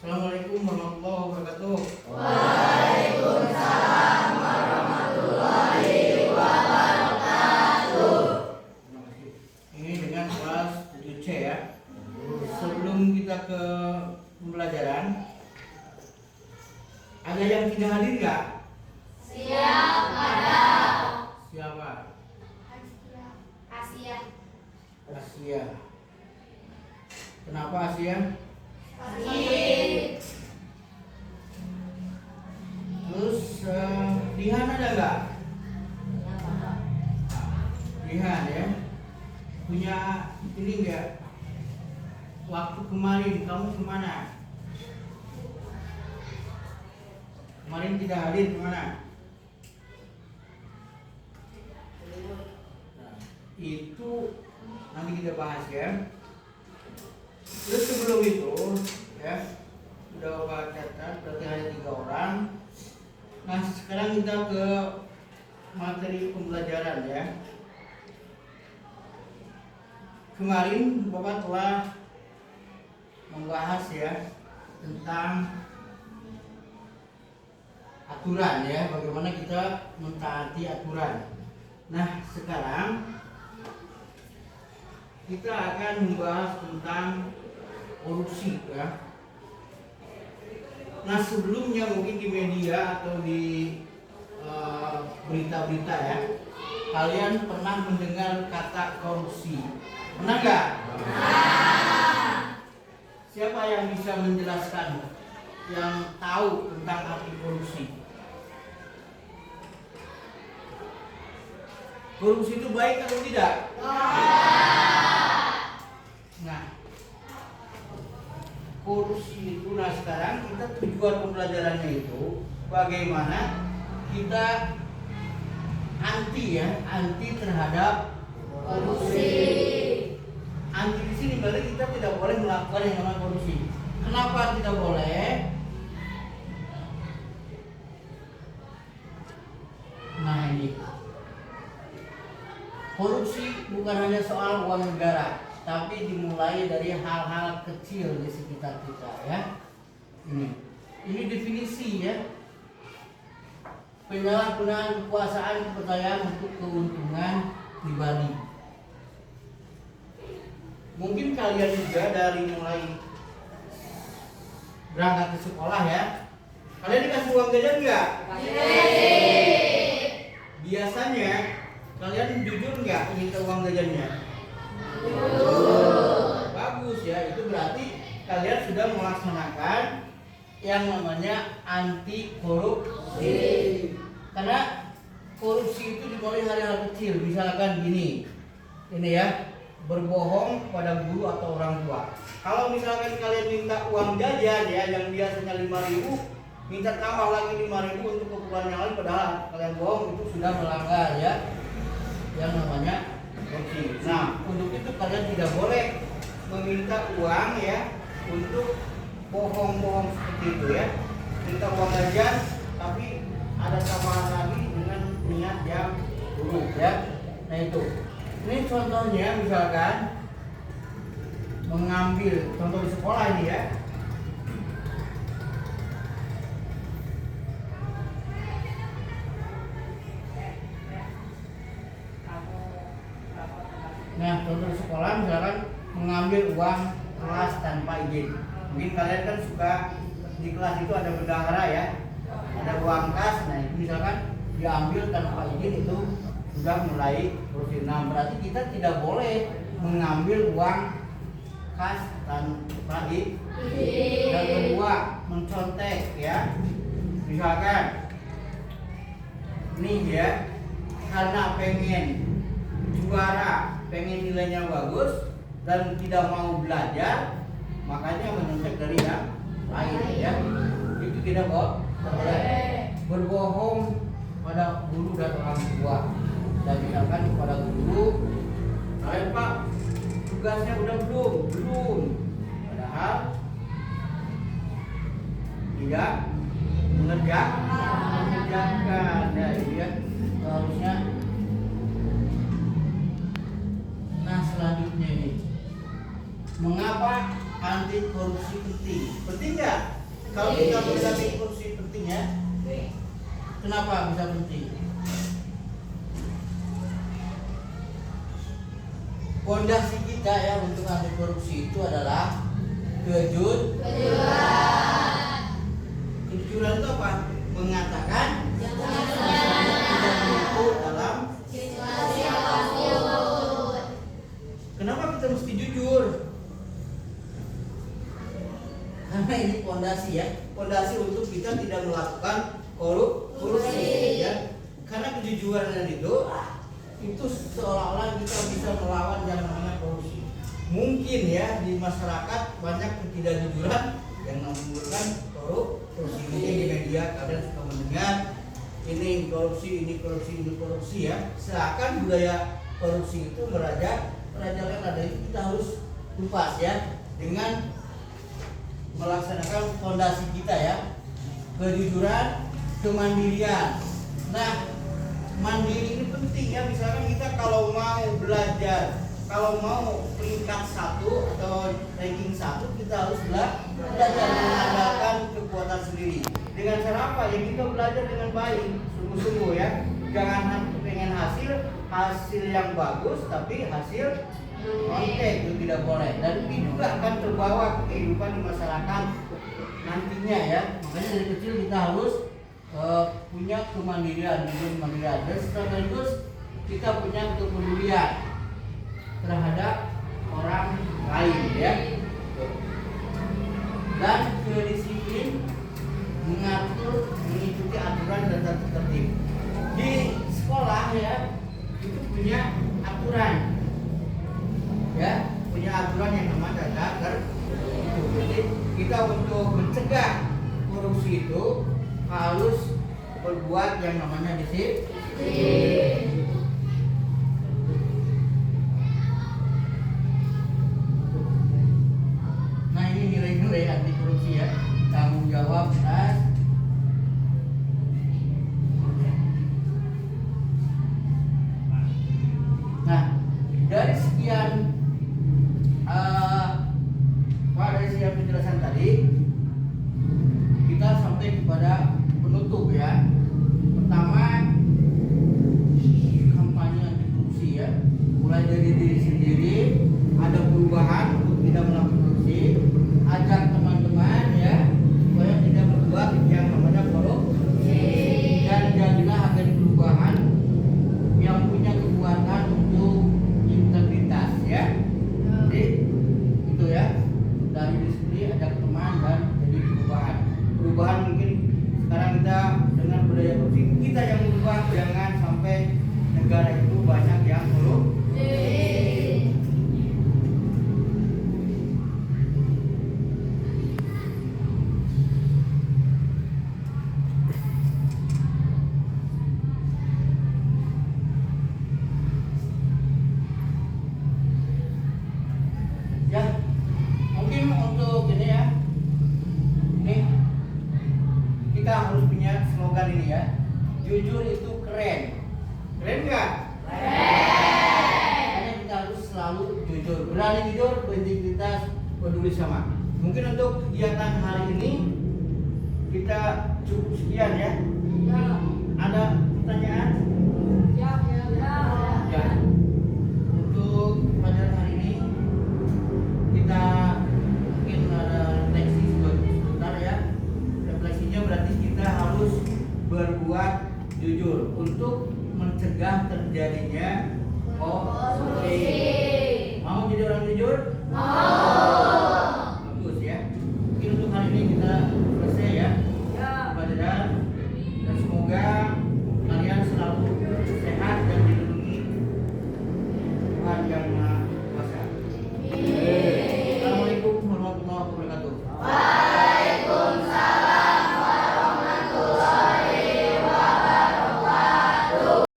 Assalamualaikum warahmatullahi wabarakatuh. Waalaikumsalam warahmatullahi wabarakatuh. Ini dengan kelas 7C ya. Sebelum kita ke pembelajaran, ada yang tidak hadir nggak? Siap, ada. Siapa? Asia. Asia. Kenapa Asia? Sakit. Terus Dihan ada nggak? Dihan ya. Punya ini nggak? Waktu kemarin kamu kemana? Kemarin tidak hadir kemana? Nah, itu nanti kita bahas ya. Terus sebelum itu ya, udah Bapak catat berarti ada 3 orang. Nah sekarang kita ke materi pembelajaran ya. Kemarin Bapak telah membahas ya tentang aturan ya, bagaimana kita mentaati aturan. Nah sekarang kita akan membahas tentang korupsi ya. Nah sebelumnya mungkin di media atau di berita-berita ya, kalian pernah mendengar kata korupsi? Pernah nggak? Siapa yang bisa menjelaskan, yang tahu tentang arti korupsi? Korupsi itu baik atau tidak? Nah, korupsi itu, nah sekarang kita tujuan pembelajarannya itu bagaimana kita anti ya, anti terhadap korupsi. Anti di sini berarti kita tidak boleh melakukan yang namanya korupsi. Kenapa tidak boleh? Nah ini, korupsi bukan hanya soal uang negara, tapi dimulai dari hal-hal kecil di sekitar kita ya. Ini definisi ya. Penyalahgunaan kekuasaan kepercayaan untuk keuntungan pribadi. Mungkin kalian juga dari mulai berangkat ke sekolah ya, kalian dikasih uang jajan nggak? Biasanya kalian jujur nggak minta uang jajannya? Bagus ya, itu berarti kalian sudah melaksanakan yang namanya anti korupsi. Karena korupsi itu dimulai hal-hal kecil, misalkan gini, ini ya, berbohong pada guru atau orang tua. Kalau misalkan kalian minta uang jajan ya, yang biasanya 5.000, minta tambah lagi 5.000 untuk keperluan yang lain, padahal kalian bohong, itu sudah melanggar ya, yang namanya korupsi. Nah, untuk itu kalian tidak boleh meminta uang ya untuk bohong-bohong seperti itu ya. Minta uang jajan tapi ada tambahan lagi dengan niat yang buruk ya. Nah itu. Ini contohnya misalkan mengambil contoh di sekolah ini ya. Nah, contoh di sekolah misalkan mengambil uang kelas tanpa izin. Mungkin kalian kan suka di kelas itu ada bendahara ya, ada uang kas. Nah itu misalkan diambil tanpa izin, itu sudah mulai korupsi. Nah berarti kita tidak boleh mengambil uang kas tanpa izin. Dan kedua, mencontek ya. Misalkan ini ya, karena pengen juara, pengen nilainya bagus dan tidak mau belajar, makanya menyontek dari yang lain ya. Itu tidak boleh. Berbohong pada guru dan orang tua. Dan misalkan kepada guru, kalian Pak, tugasnya udah belum, padahal tidak mengerjakan. Nah ini ya, harusnya. Nah selanjutnya ini, mengapa anti korupsi penting? Penting nggak? Kalau kita melihat korupsi penting ya. Kenapa bisa penting? Fondasi kita ya untuk anti korupsi itu adalah kejujuran itu apa? Mengatakan tidak meliput dalam situasi apapun. Kenapa kita mesti jujur? Karena ini fondasi ya, fondasi untuk kita tidak melakukan korupsi ya. Karena kejujuran itu seolah-olah kita bisa melawan yang namanya korupsi. Mungkin ya di masyarakat banyak ketidakjujuran yang menimbulkan korupsi. Mungkin di media kalian suka mendengar ini korupsi ya. Seakan budaya korupsi itu merajalela, dan itu kita harus lupas ya dengan melaksanakan fondasi kita ya, kejujuran, kemandirian. Nah, mandiri ini penting ya. Misalkan kita kalau mau belajar, kalau mau peringkat 1 atau ranking 1, kita harus belajar mengandalkan kekuatan sendiri. Dengan cara apa? Ya kita belajar dengan baik, sungguh-sungguh ya. Jangan pengen hasil yang bagus, tapi hasil konten itu tidak boleh. Dan ini juga akan terbawa ke kehidupan di masyarakat nantinya ya. Makanya dari kecil kita harus punya kemandirian, dan sekaligus kita punya kepedulian terhadap orang lain ya. Dan kedisiplin, mengikuti aturan dan tertib. Di sekolah ya itu punya aturan ya, punya aturan yang namanya dasar itu. Jadi kita untuk mencegah korupsi itu harus berbuat yang namanya disiplin. Nah ini nilai-nilai anti korupsi ya, tanggung jawab dan dari sekian penjelasan tadi, kita sampai kepada penutup ya. Pertama, kampanye anti korupsi ya, mulai dari diri sendiri, ada perubahan untuk tidak melakukan korupsi, ajak teman-teman ya supaya tidak berbuat yang namanya korupsi, dan jadilah agen perubahan yang punya kekuatan untuk integritas ya. Jadi itu ya, dari diri sendiri, ajak teman, dan jadi perubahan mungkin sekarang kita dengan budaya korupsi kita yang berubah, jangan sampai negara itu banyak yang korupsi. Ya, mungkin untuk ini ya, ini kita harus punya slogan ini ya, jujur itu keren. Keren nggak? Karena kita harus selalu jujur, berani jujur, berintegritas, peduli sama. Mungkin untuk kegiatan hari ini kita cukup sekian ya. Ada pertanyaan? Ya. Untuk pada hari ini kita mungkin ada refleksi sebentar ya. Refleksinya berarti kita harus berbuat jujur untuk mencegah terjadinya korupsi. Mau jadi orang jujur? Mau.